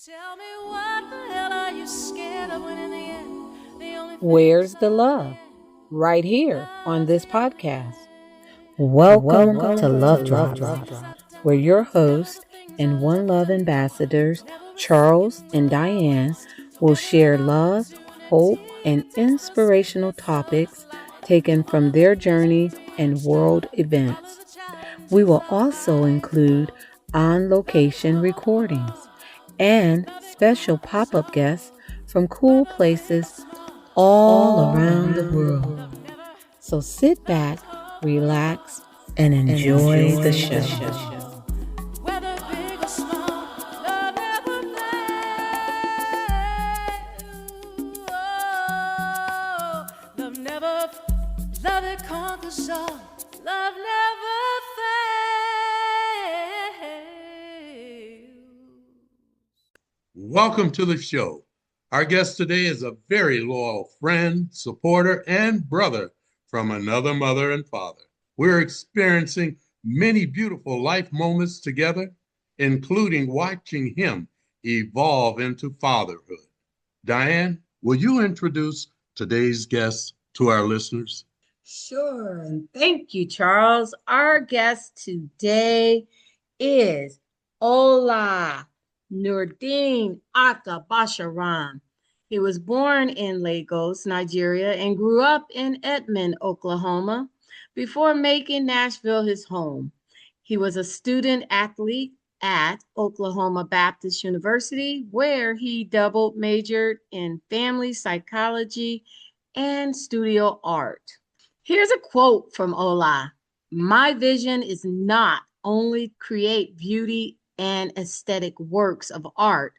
Tell me what the hell are you scared of when in the end the only Where's the love? Right here on this podcast. Welcome to Love Drops, where your hosts and One Love ambassadors, Charles and Diane, will share love, hope, and inspirational topics taken from their journey and world events. We will also include on-location recordings and special pop-up guests from cool places all around the world. So sit back, relax, and enjoy the show. whether big or small, love never fails. Oh, love it conquers all. Love never fails. Welcome to the show. Our guest today is a very loyal friend, supporter, and brother from another mother and father. We're experiencing many beautiful life moments together, including watching him evolve into fatherhood. Diane, will you introduce today's guest to our listeners? Sure, and thank you, Charles. Our guest today is Olasumbomi Nurudeen Aka-Bashorun. He was born in Lagos, Nigeria, and grew up in Edmond, Oklahoma, before making Nashville his home. He was a student athlete at Oklahoma Baptist University, where he double majored in family psychology and studio art. Here's a quote from Ola. "My vision is not only create beauty and aesthetic works of art,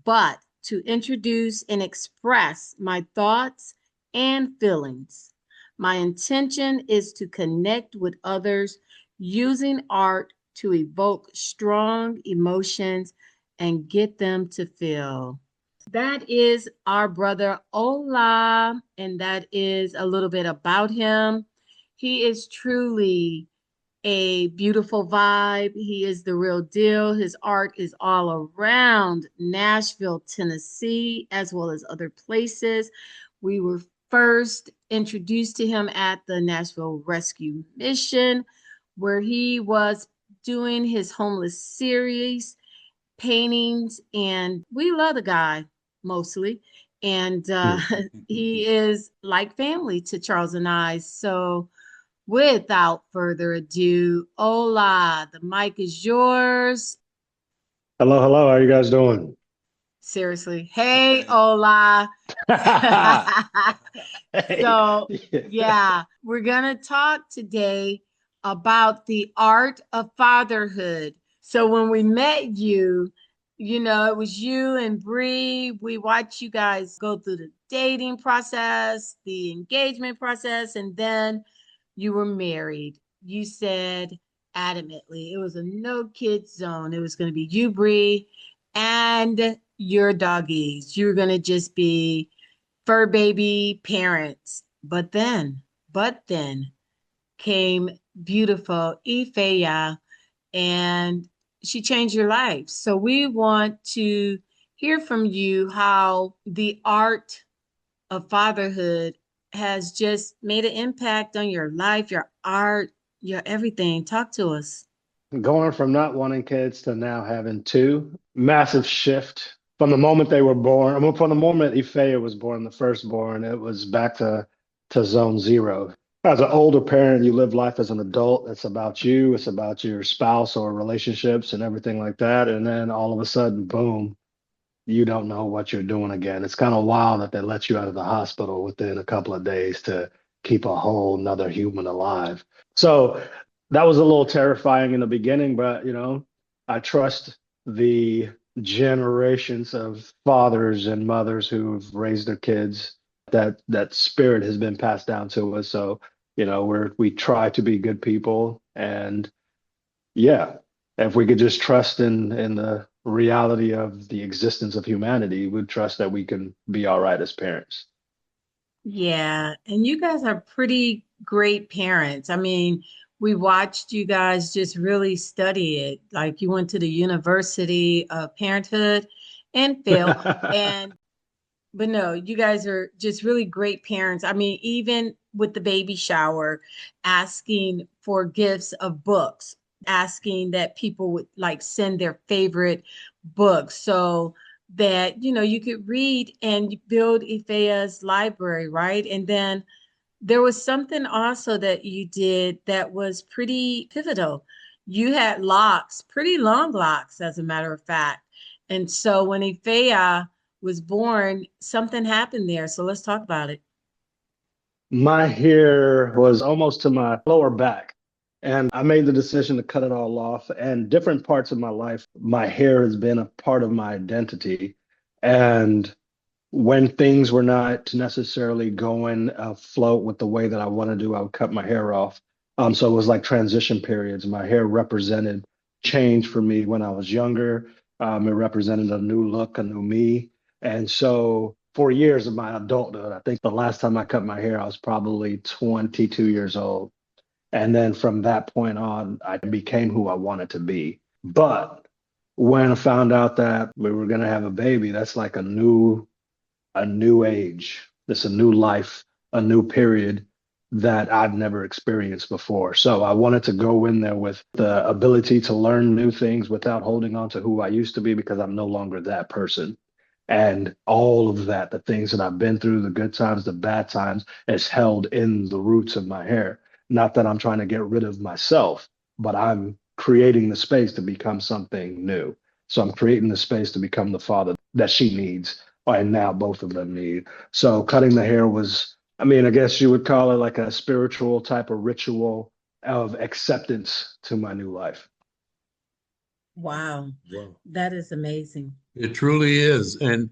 but to introduce and express my thoughts and feelings. My intention is to connect with others using art to evoke strong emotions and get them to feel." That is our brother Ola, and that is a little bit about him. He is truly a beautiful vibe. He is the real deal. His art is all around Nashville, Tennessee, as well as other places. We were first introduced to him at the Nashville Rescue Mission, where he was doing his homeless series, paintings, and we love the guy mostly. And he is like family to Charles and I. So without further ado, Ola, the mic is yours. Hello, hello. How you guys doing? Seriously. Hey, Ola. So, yeah, we're going to talk today about the art of fatherhood. So when we met you, it was you and Bree. We watched you guys go through the dating process, the engagement process, and then you were married. You said adamantly it was a no kids zone. It was going to be you, Bree, and your doggies. You were going to just be fur baby parents. But then came beautiful Ifeya, and she changed your life. So we want to hear from you how the art of fatherhood has just made an impact on your life, your art, your everything. Talk to us. Going from not wanting kids to now having two, massive shift from the moment they were born. I mean, from the moment Ifeya was born, the firstborn, it was back to zone zero. As an older parent, you live life as an adult. It's about you, it's about your spouse or relationships and everything like that. And then all of a sudden, boom, you don't know what you're doing again. It's kind of wild that they let you out of the hospital within a couple of days to keep a whole nother human alive. So that was a little terrifying in the beginning, but I trust the generations of fathers and mothers who've raised their kids. That spirit has been passed down to us. So, we try to be good people, and yeah, if we could just trust in the reality of the existence of humanity, we'd trust that we can be all right as parents. Yeah, and you guys are pretty great parents. I mean, we watched you guys just really study it. Like you went to the University of Parenthood and Phil. And but no, you guys are just really great parents. I mean, even with the baby shower, asking for gifts of books, asking that people would like send their favorite books so that, you could read and build Ifea's library, right? And then there was something also that you did that was pretty pivotal. You had locks, pretty long locks, as a matter of fact. And so when Ifea was born, something happened there. So let's talk about it. My hair was almost to my lower back, and I made the decision to cut it all off. And different parts of my life, my hair has been a part of my identity. And when things were not necessarily going afloat with the way that I want to do, I would cut my hair off. So it was like transition periods. My hair represented change for me when I was younger. It represented a new look, a new me. And so for years of my adulthood, I think the last time I cut my hair, I was probably 22 years old. And then from that point on, I became who I wanted to be. But when I found out that we were going to have a baby, that's like a new age. It's a new life, a new period that I've never experienced before. So I wanted to go in there with the ability to learn new things without holding on to who I used to be because I'm no longer that person. And all of that, the things that I've been through, the good times, the bad times, is held in the roots of my hair. Not that I'm trying to get rid of myself, but I'm creating the space to become something new. So I'm creating the space to become the father that she needs, and now both of them need. So cutting the hair was, I mean, I guess you would call it like a spiritual type of ritual of acceptance to my new life. Wow, Wow. that is amazing. It truly is. And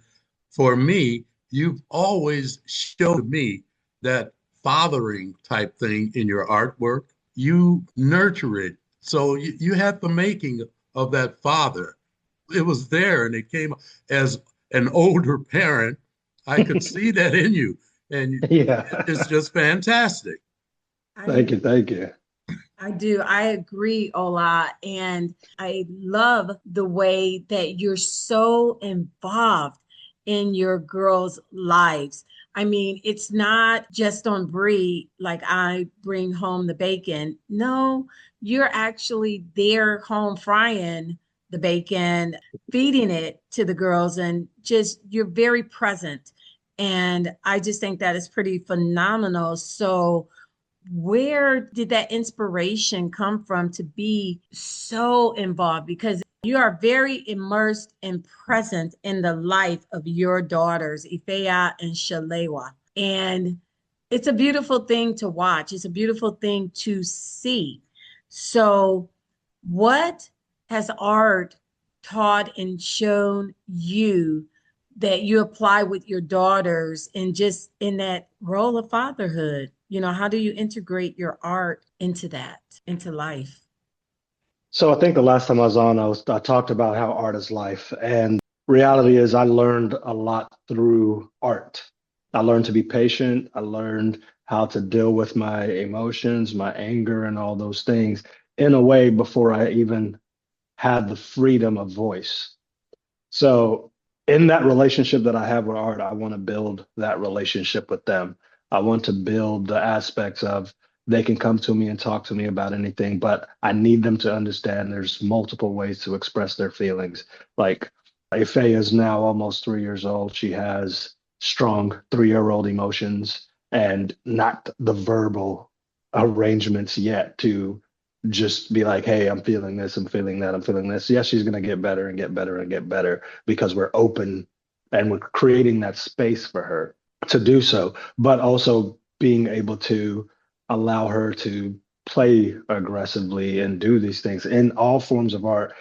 for me, you've always showed me that fathering type thing in your artwork. You nurture it. So you had the making of that father. It was there and it came as an older parent. I could see that in you. And it's Yeah. just fantastic. I Thank you. Thank you. I do. I agree, Ola. And I love the way that you're so involved in your girls' lives. I mean, it's not just on Bree, like I bring home the bacon. No, you're actually there home frying the bacon, feeding it to the girls, and just you're very present. And I just think that is pretty phenomenal. So, where did that inspiration come from to be so involved? Because you are very immersed and present in the life of your daughters, Ifea and Shalewa. And it's a beautiful thing to watch. It's a beautiful thing to see. So, what has art taught and shown you that you apply with your daughters and just in that role of fatherhood? How do you integrate your art into that, into life? So I think the last time I was on, I talked about how art is life. And reality is I learned a lot through art. I learned to be patient. I learned how to deal with my emotions, my anger, and all those things in a way before I even had the freedom of voice. So in that relationship that I have with art, I want to build that relationship with them. I want to build the aspects of they can come to me and talk to me about anything, but I need them to understand there's multiple ways to express their feelings. Like Ife is now almost 3 years old. She has strong 3-year-old emotions and not the verbal arrangements yet to just be like, hey, I'm feeling this, I'm feeling that, I'm feeling this. Yes, she's going to get better and get better and get better because we're open and we're creating that space for her to do so, but also being able to allow her to play aggressively and do these things in all forms of art.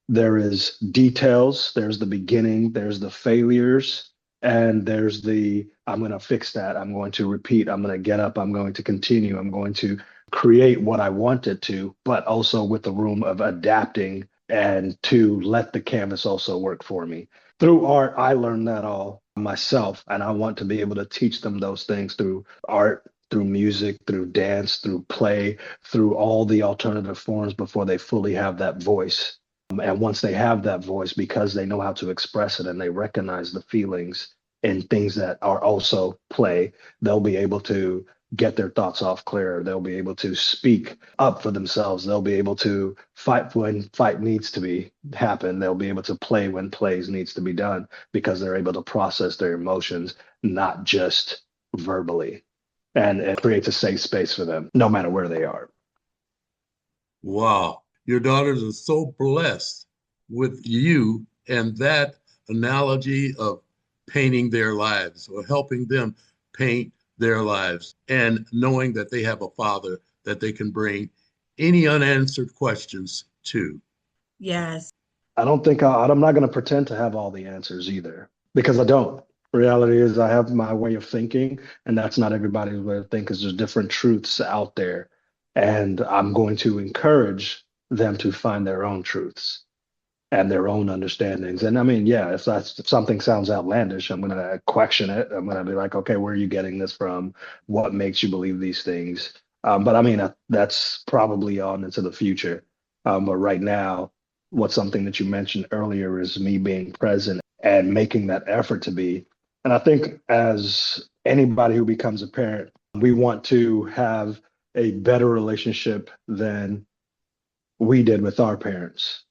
There is details, there's the beginning, there's the failures, and there's the I'm going to fix that. I'm going to repeat. I'm going to get up. I'm going to continue. I'm going to create what I wanted to, but also with the room of adapting and to let the canvas also work for me. Through art, I learned that all myself, and I want to be able to teach them those things through art, through music, through dance, through play, through all the alternative forms before they fully have that voice. And once they have that voice, because they know how to express it and they recognize the feelings and things that are also play, they'll be able to get their thoughts off clearer. They'll be able to speak up for themselves. They'll be able to fight when fight needs to be happen. They'll be able to play when plays needs to be done because they're able to process their emotions, not just verbally. And it creates a safe space for them, no matter where they are. Wow. Your daughters are so blessed with you and that analogy of painting their lives or helping them paint their lives and knowing that they have a father that they can bring any unanswered questions to. Yes. I'm not going to pretend to have all the answers either because I don't. Reality is I have my way of thinking, and that's not everybody's way of thinking because there's different truths out there. And I'm going to encourage them to find their own truths and their own understandings. And I mean, yeah, if something sounds outlandish, I'm going to question it. I'm going to be like, okay, where are you getting this from? What makes you believe these things? But I mean, that's probably on into the future. But right now, what's something that you mentioned earlier is me being present and making that effort to be. And I think as anybody who becomes a parent, we want to have a better relationship than we did with our parents,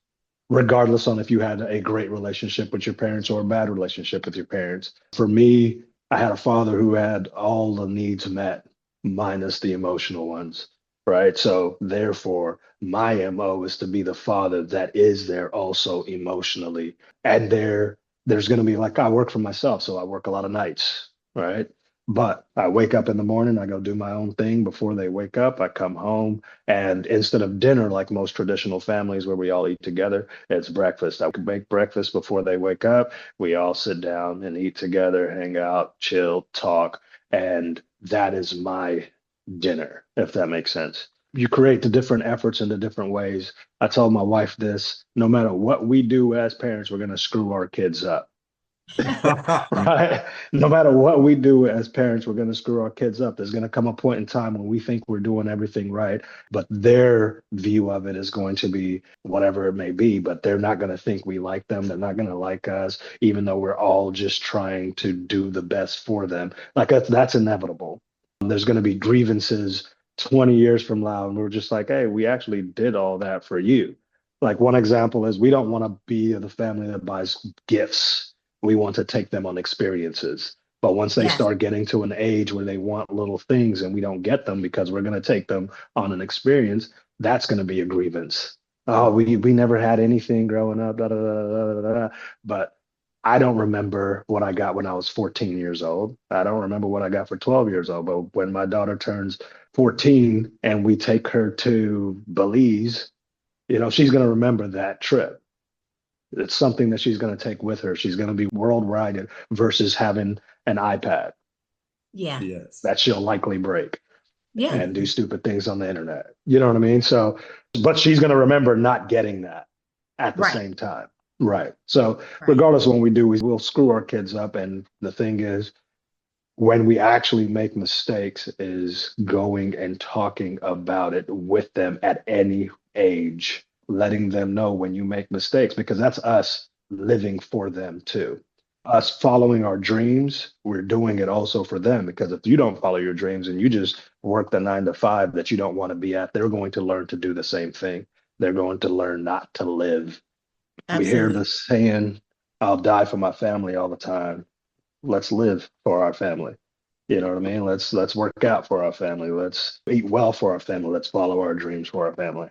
regardless on if you had a great relationship with your parents or a bad relationship with your parents. For me, I had a father who had all the needs met, minus the emotional ones, right? So therefore, my MO is to be the father that is there also emotionally. And there's going to be like, I work for myself, so I work a lot of nights, right? But I wake up in the morning, I go do my own thing before they wake up. I come home, and instead of dinner, like most traditional families where we all eat together, it's breakfast. I make breakfast before they wake up. We all sit down and eat together, hang out, chill, talk. And that is my dinner, if that makes sense. You create the different efforts in the different ways. I told my wife this, no matter what we do as parents, we're going to screw our kids up. Right? No matter what we do as parents, we're going to screw our kids up. There's going to come a point in time when we think we're doing everything right, but their view of it is going to be whatever it may be, but they're not going to think we like them. They're not going to like us, even though we're all just trying to do the best for them. Like that's inevitable. There's going to be grievances 20 years from now, and we're just like, hey, we actually did all that for you. Like one example is we don't want to be the family that buys gifts. We want to take them on experiences. But once they Yes. start getting to an age where they want little things and we don't get them because we're going to take them on an experience, that's going to be a grievance. Oh, we never had anything growing up, da, da, da, da, da, da. But I don't remember what I got when I was 14 years old. I don't remember what I got for 12 years old. But when my daughter turns 14 and we take her to Belize, she's going to remember that trip. It's something that she's going to take with her. She's going to be worldwide versus having an iPad Yeah. Yes. that she'll likely break Yeah. and do stupid things on the internet. You know what I mean? So, but she's going to remember not getting that at the Right. same time. Right. So, Right. regardless of what we do, we'll screw our kids up. And the thing is, when we actually make mistakes, is going and talking about it with them at any age, letting them know when you make mistakes, because that's us living for them too. Us following our dreams, we're doing it also for them, because if you don't follow your dreams and you just work the 9 to 5 that you don't want to be at, they're going to learn to do the same thing. They're going to learn not to live. We hear Absolutely. the saying, I'll die for my family all the time. Let's live for our family. You know what I mean? Let's work out for our family. Let's eat well for our family. Let's follow our dreams for our family.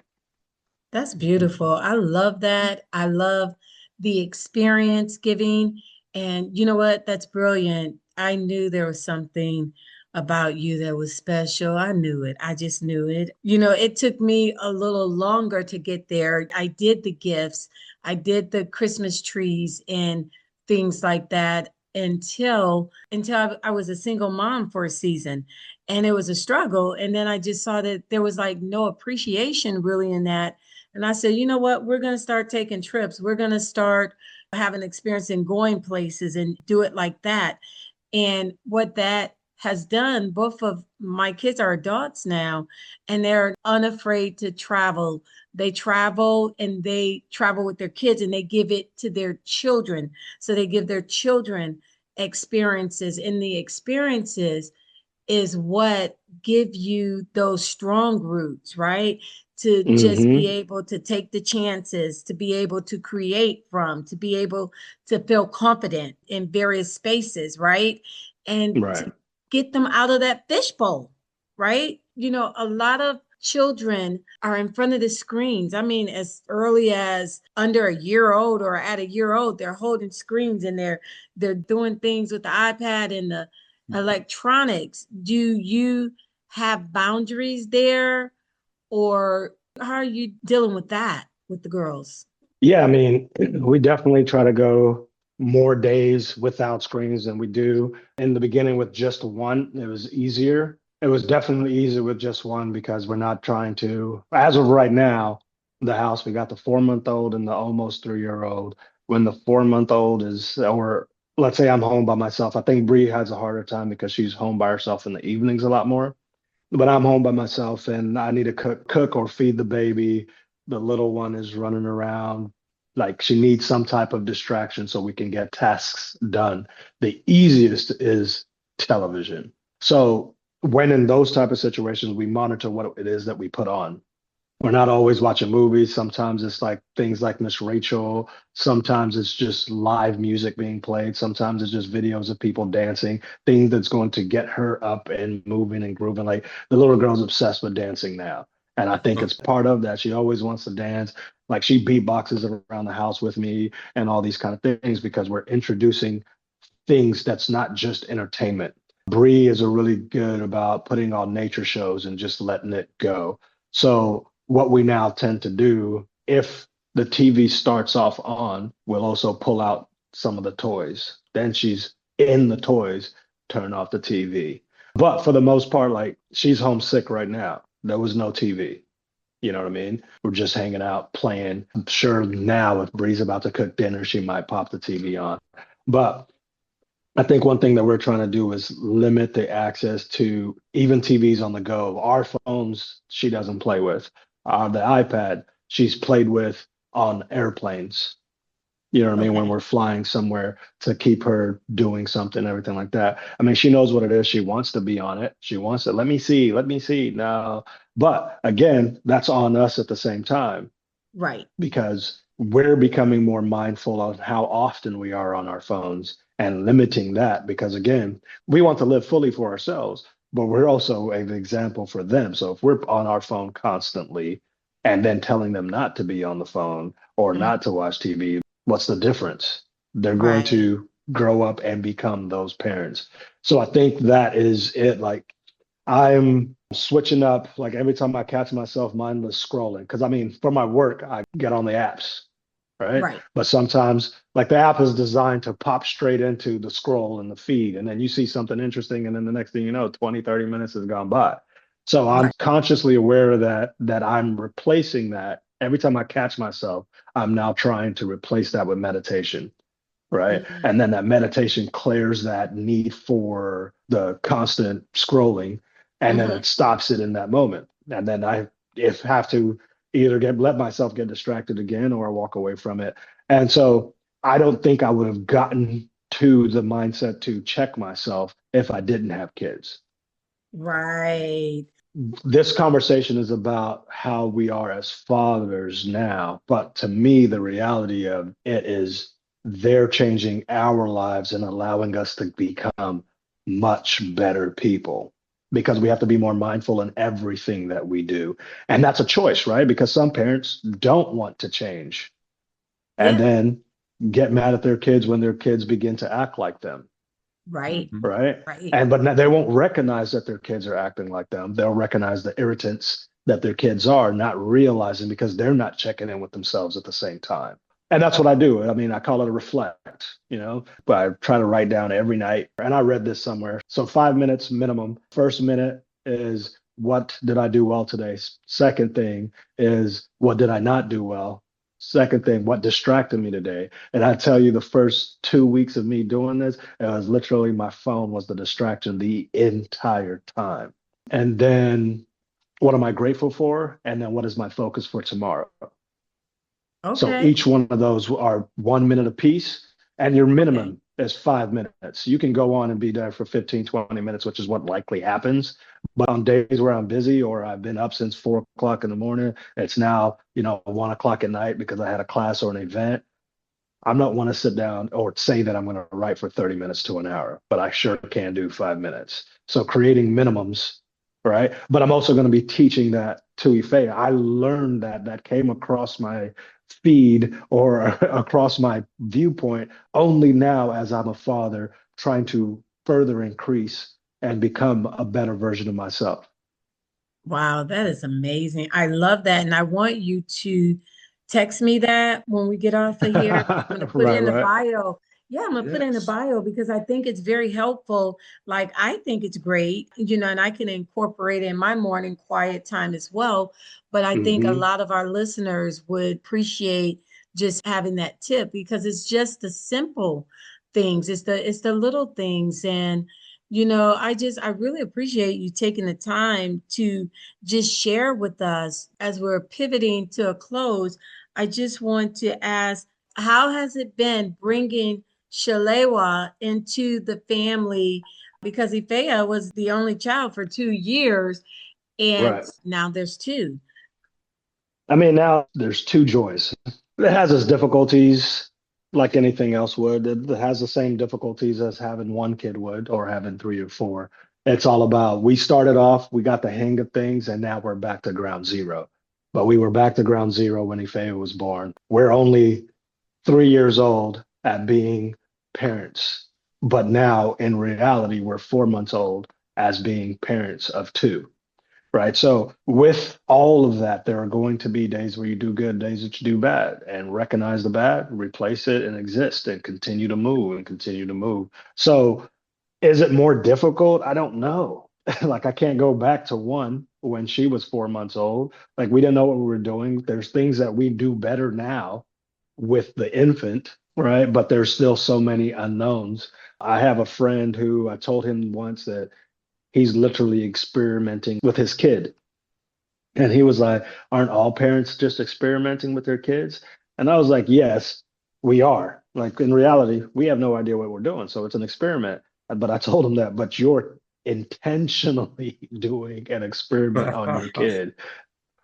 That's beautiful. I love that. I love the experience giving. And you know what? That's brilliant. I knew there was something about you that was special. I knew it. I just knew it. It took me a little longer to get there. I did the gifts, I did the Christmas trees and things like that until I was a single mom for a season. And it was a struggle. And then I just saw that there was like no appreciation really in that, and I said, you know what? We're going to start taking trips. We're going to start having experience in going places and do it like that. And what that has done, both of my kids are adults now, and they're unafraid to travel. They travel and they travel with their kids and they give it to their children. So they give their children experiences, and the experiences is what give you those strong roots, right? To just be Hmm. able to take the chances, to be able to create from, to be able to feel confident in various spaces, right? And Right. to get them out of that fishbowl, right? You know, a lot of children are in front of the screens. I mean, as early as under a year old or at a year old, they're holding screens and they're doing things with the iPad and the electronics. Do you have boundaries there, or how are you dealing with that with the girls? Yeah, I mean, we definitely try to go more days without screens than we do. In the beginning, with just one, it was easier. It was definitely easier with just one because we're not trying to, as of right now, the house, we got the 4 month old and the almost 3 year old. When the 4 month old is, or let's say I'm home by myself, I think Bree has a harder time because she's home by herself in the evenings a lot more. But I'm home by myself and I need to cook or feed the baby. The little one is running around. Like she needs some type of distraction so we can get tasks done. The easiest is television. So when in those type of situations, we monitor what it is that we put on. We're not always watching movies. Sometimes it's like things like Miss Rachel. Sometimes it's just live music being played. Sometimes it's just videos of people dancing, things that's going to get her up and moving and grooving. Like the little girl's obsessed with dancing now. And I think it's part of that. She always wants to dance. Like she beatboxes around the house with me and all these kind of things because we're introducing things that's not just entertainment. Bree is a really good about putting on nature shows and just letting it go. So what we now tend to do, if the TV starts off on, we'll also pull out some of the toys. Then she's in the toys, turn off the TV. But for the most part, like she's homesick right now. There was no TV. You know what I mean? We're just hanging out, playing. I'm sure now if Bree's about to cook dinner, she might pop the TV on. But I think one thing that we're trying to do is limit the access to even TVs on the go. Our phones, she doesn't play with. The iPad, she's played with on airplanes. You know what I mean? When Okay. we're flying somewhere to keep her doing something, everything like that. I mean, she knows what it is. She wants to be on it. She wants to, let me see, let me see. No. But again, that's on us at the same time Right. because we're becoming more mindful of how often we are on our phones and limiting that because again we want to live fully for ourselves but we're also an example for them, so if we're on our phone constantly and then telling them not to be on the phone or Mhm. not to watch TV, what's the difference? They're going Right. to grow up and become those parents. So I think that is it. Like I'm switching up like every time I catch myself mindless scrolling. Because I mean, for my work, I get on the apps, right? Right. But sometimes, like the app is designed to pop straight into the scroll and the feed. And then you see something interesting. And then the next thing you know, 20, 30 minutes has gone by. So I'm Right. consciously aware of that I'm replacing that. Every time I catch myself, I'm now trying to replace that with meditation, right? Mhm. And then that meditation clears that need for the constant scrolling, and then it Mhm. stops it in that moment. And then I if have to either get let myself get distracted again or walk away from it. And so I don't think I would have gotten to the mindset to check myself if I didn't have kids. Right. This conversation is about how we are as fathers now, but to me, the reality of it is they're changing our lives and allowing us to become much better people because we have to be more mindful in everything that we do. And that's a choice, right? Because some parents don't want to change and Yeah. then get mad at their kids when their kids begin to act like them, Right. right? Right. And but they won't recognize that their kids are acting like them. They'll recognize the irritants that their kids are, not realizing because they're not checking in with themselves at the same time. And that's what I do. I mean, I call it a reflect, but I try to write down every night. And I read this somewhere. So 5 minutes minimum. First minute is what did I do well today? Second thing is what did I not do well? Second thing, what distracted me today? And I tell you, the first 2 weeks of me doing this, it was literally my phone was the distraction the entire time. And then what am I grateful for? And then what is my focus for tomorrow? So Okay. each one of those are 1 minute apiece, and your Okay. minimum is 5 minutes. You can go on and be there for 15, 20 minutes, which is what likely happens. But on days where I'm busy or I've been up since 4 o'clock in the morning, it's now, 1 o'clock at night because I had a class or an event. I'm not want to sit down or say that I'm going to write for 30 minutes to an hour, but I sure can do 5 minutes. So creating minimums, right? But I'm also going to be teaching that to Ife. I learned that came across my feed or across my viewpoint only now as I'm a father trying to further increase and become a better version of myself. Wow, that is amazing. I love that. And I want you to text me that when we get off of here. I'm going to put it Right, in the right. bio. Yeah, I'm going to put it in the Yes. bio because I think it's very helpful. Like, I think it's great, and I can incorporate it in my morning quiet time as well. But I think a Hmm. lot of our listeners would appreciate just having that tip because it's just the simple things. It's the little things. And I really appreciate you taking the time to just share with us as we're pivoting to a close. I just want to ask, how has it been bringing Shalewa into the family? Because Ifeya was the only child for 2 years, and Right. now there's two. I mean, now there's two joys. It has its difficulties, like anything else would. It has the same difficulties as having one kid would, or having three or four. It's all about we started off, we got the hang of things, and now we're back to ground zero. But we were back to ground zero when Ife was born. We're only 3 years old at being parents. But now, in reality, we're 4 months old as being parents of two. Right. So with all of that, there are going to be days where you do good, days that you do bad, and recognize the bad, replace it and exist and continue to move and continue to move. So is it more difficult? I don't know. Like I can't go back to one when she was 4 months old. Like we didn't know what we were doing. There's things that we do better now with the infant, right? But there's still so many unknowns. I have a friend who I told him once that he's literally experimenting with his kid. And he was like, aren't all parents just experimenting with their kids? And I was like, yes, we are. Like in reality, we have no idea what we're doing. So it's an experiment. But I told him that, but you're intentionally doing an experiment on your kid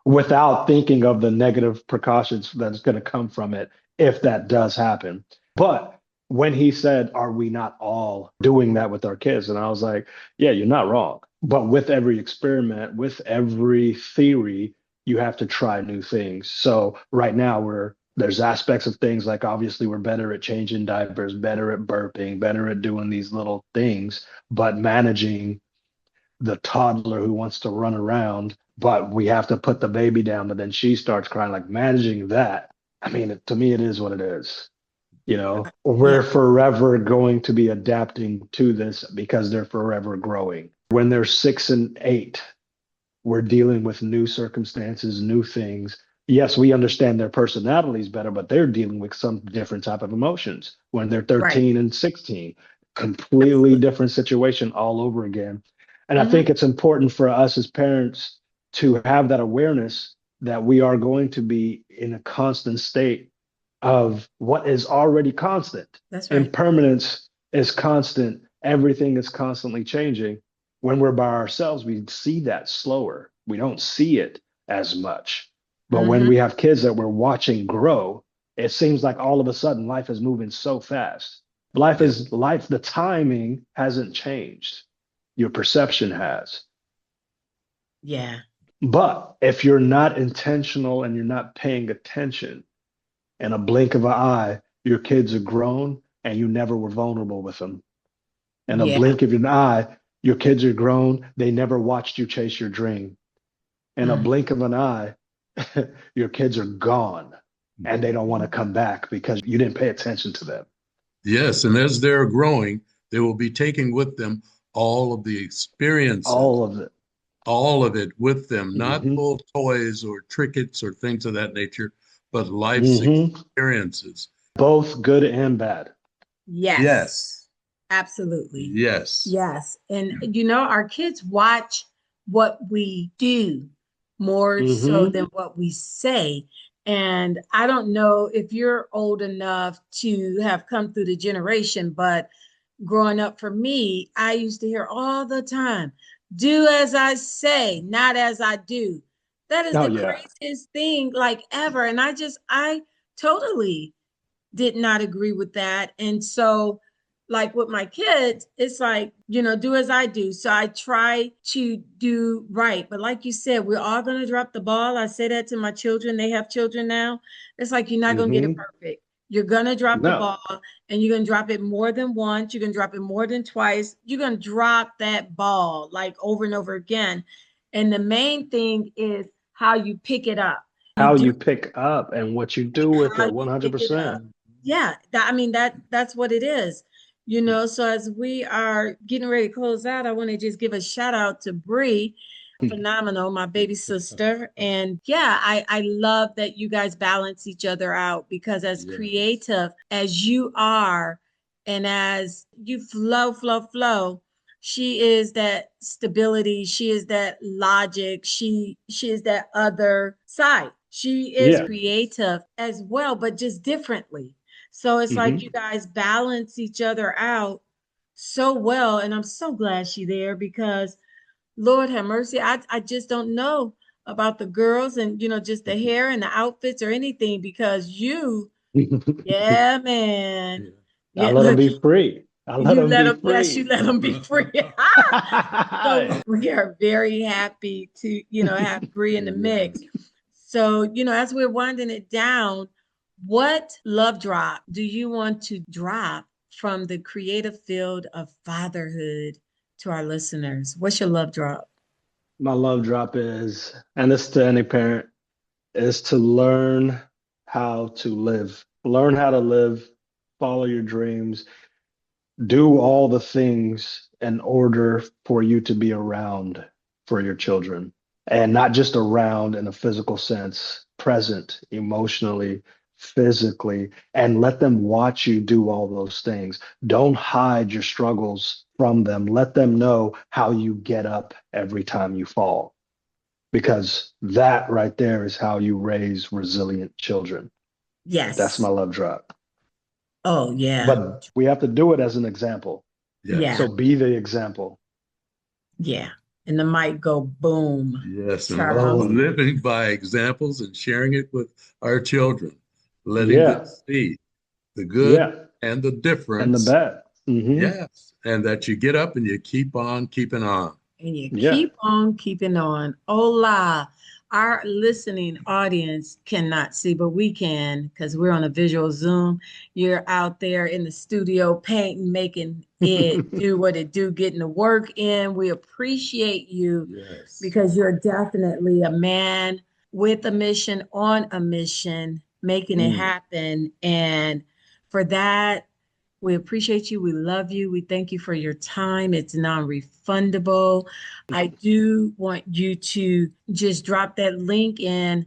without thinking of the negative precautions that's going to come from it if that does happen. But when he said, are we not all doing that with our kids? And I was like, yeah, you're not wrong. But with every experiment, with every theory, you have to try new things. So right now there's aspects of things like obviously we're better at changing diapers, better at burping, better at doing these little things, but managing the toddler who wants to run around, but we have to put the baby down, but then she starts crying, like managing that. I mean, to me, it is what it is. We're Yeah. forever going to be adapting to this because they're forever growing. When they're 6 and 8, we're dealing with new circumstances, new things. Yes, we understand their personalities better, but they're dealing with some different type of emotions. When they're Right. 13 and 16, completely Absolutely. different situation all over again. And I Hmm. think it's important for us as parents to have that awareness that we are going to be in a constant state of what is already constant. That's right. Impermanence is constant. Everything is constantly changing. When we're by ourselves, we see that slower. We don't see it as much. But when Hmm. we have kids that we're watching grow, it seems like all of a sudden life is moving so fast. Life Yeah. is life, the timing hasn't changed. Your perception has. Yeah. But if you're not intentional and you're not paying attention, in a blink of an eye, your kids are grown and you never were vulnerable with them. In a Yeah. blink of an eye, your kids are grown. They never watched you chase your dream. In a Mm. blink of an eye, your kids are gone and they don't want to come back because you didn't pay attention to them. Yes, and as they're growing, they will be taking with them all of the experiences, All of it. all of it with them, not Hmm. full toys or trinkets or things of that nature, but life's Mm-hmm. experiences. Both good and bad. Yes. Yes. Absolutely. Yes. Yes. And our kids watch what we do more so Mm-hmm. than what we say. And I don't know if you're old enough to have come through the generation, but growing up for me, I used to hear all the time, do as I say, not as I do. That is Oh, the yeah. craziest thing like ever. And I totally did not agree with that. And so, like with my kids, it's like, do as I do. So I try to do right. But like you said, we're all going to drop the ball. I say that to my children. They have children now. It's like, you're not going to get it Mm-hmm. perfect. You're going to drop the No. ball and you're going to drop it more than once. You're going to drop it more than twice. You're going to drop that ball like over and over again. And the main thing is how you pick it up. You How do you pick up and what you do with how it, you pick it up. 100%. Yeah, that's what it is. So as we are getting ready to close out, I want to just give a shout out to Bree, phenomenal, my baby sister. And yeah, I love that you guys balance each other out because as Yes. creative as you are and as you flow, she is that stability, she is that logic, she is that other side. She is Yeah. creative as well, but just differently. So it's like you Mm-hmm. guys balance each other out so well. And I'm so glad she's there because Lord have mercy, I just don't know about the girls and just the hair and the outfits or anything because yeah, man. I Yeah, let them be free. I let you them let be them, yes, you free. let them be free. So we are very happy to, have Bree in the mix. So, as we're winding it down, what love drop do you want to drop from the creative field of fatherhood to our listeners? What's your love drop? My love drop is, and this to any parent, is to learn how to live. Learn how to live, follow your dreams, do all the things in order for you to be around for your children. And not just around in a physical sense, present emotionally, physically, and let them watch you do all those things. Don't hide your struggles from them. Let them know how you get up every time you fall, because that right there is how you raise resilient children. That's my Yes. love drop. Oh, yeah. But we have to do it as an example. Yeah. Yes. So be the example. Yeah. And the mic go boom. Yes. And Charles. Boom. living by examples and sharing it with our children, letting them Yeah. see the good Yeah. and the And the difference. bad. Mm-hmm. Yes. And that you get up and you keep on keeping on. And you Yeah. keep on keeping on. Hola. Our listening audience cannot see, but we can because we're on a visual Zoom. You're out there in the studio painting, making it do what it do, getting the work in. We appreciate you Yes. because you're definitely a man with a mission, on a mission, making it Mm. happen. And for that, we appreciate you. We love you. We thank you for your time. It's non-refundable. I do want you to just drop that link in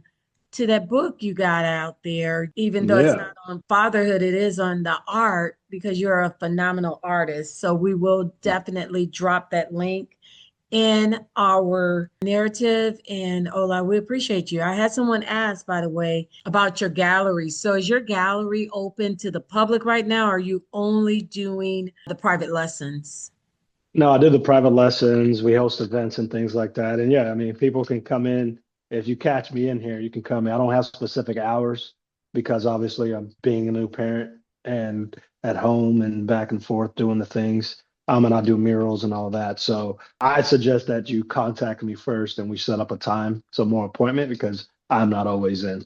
to that book you got out there. Even though it's Yeah. not on fatherhood, it is on the art because you're a phenomenal artist. So we will definitely drop that link in our narrative. And Ola, we appreciate you. I had someone ask, by the way, about your gallery. So is your gallery open to the public right now? Or are you only doing the private lessons? No, I do the private lessons. We host events and things like that. And yeah, I mean, people can come in. If you catch me in here, you can come in. I don't have specific hours because obviously I'm being a new parent and at home and back and forth doing the things. And I do murals and all that. So I suggest that you contact me first and we set up a time, some more appointment, because I'm not always in.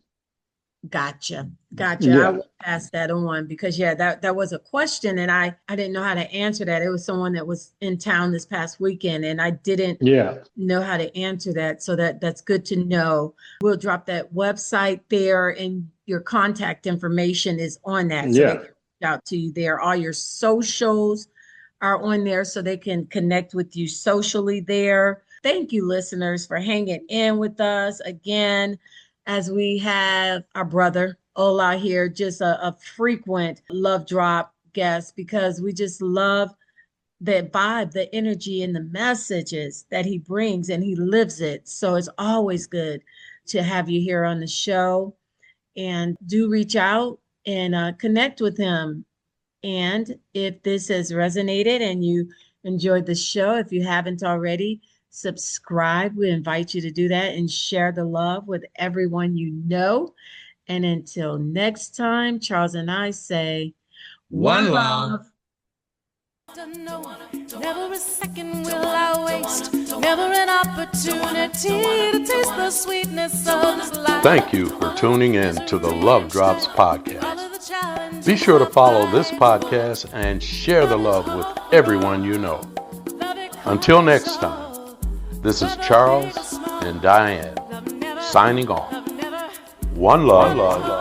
Gotcha. Gotcha. I Yeah. will pass that on because yeah, that was a question and I didn't know how to answer that. It was someone that was in town this past weekend and I didn't Yeah. know how to answer that. So that's good to know. We'll drop that website there and your contact information is on that so they Yeah. can reach out to you there. All your socials are on there so they can connect with you socially there. Thank you, listeners, for hanging in with us again. as we have our brother Ola here, just a frequent love drop guest, because we just love the vibe, the energy, and the messages that he brings, and he lives it. So it's always good to have you here on the show. And do reach out and connect with him. And if this has resonated and you enjoyed the show, if you haven't already, subscribe. We invite you to do that and share the love with everyone you know. And until next time, Charles and I say, One love. Never a second will I waste, never an opportunity to taste the sweetness of this life. Thank you for tuning in to the Love Drops podcast. Be sure to follow this podcast and share the love with everyone you know. Until next time, this is Charles and Diane signing off. One love.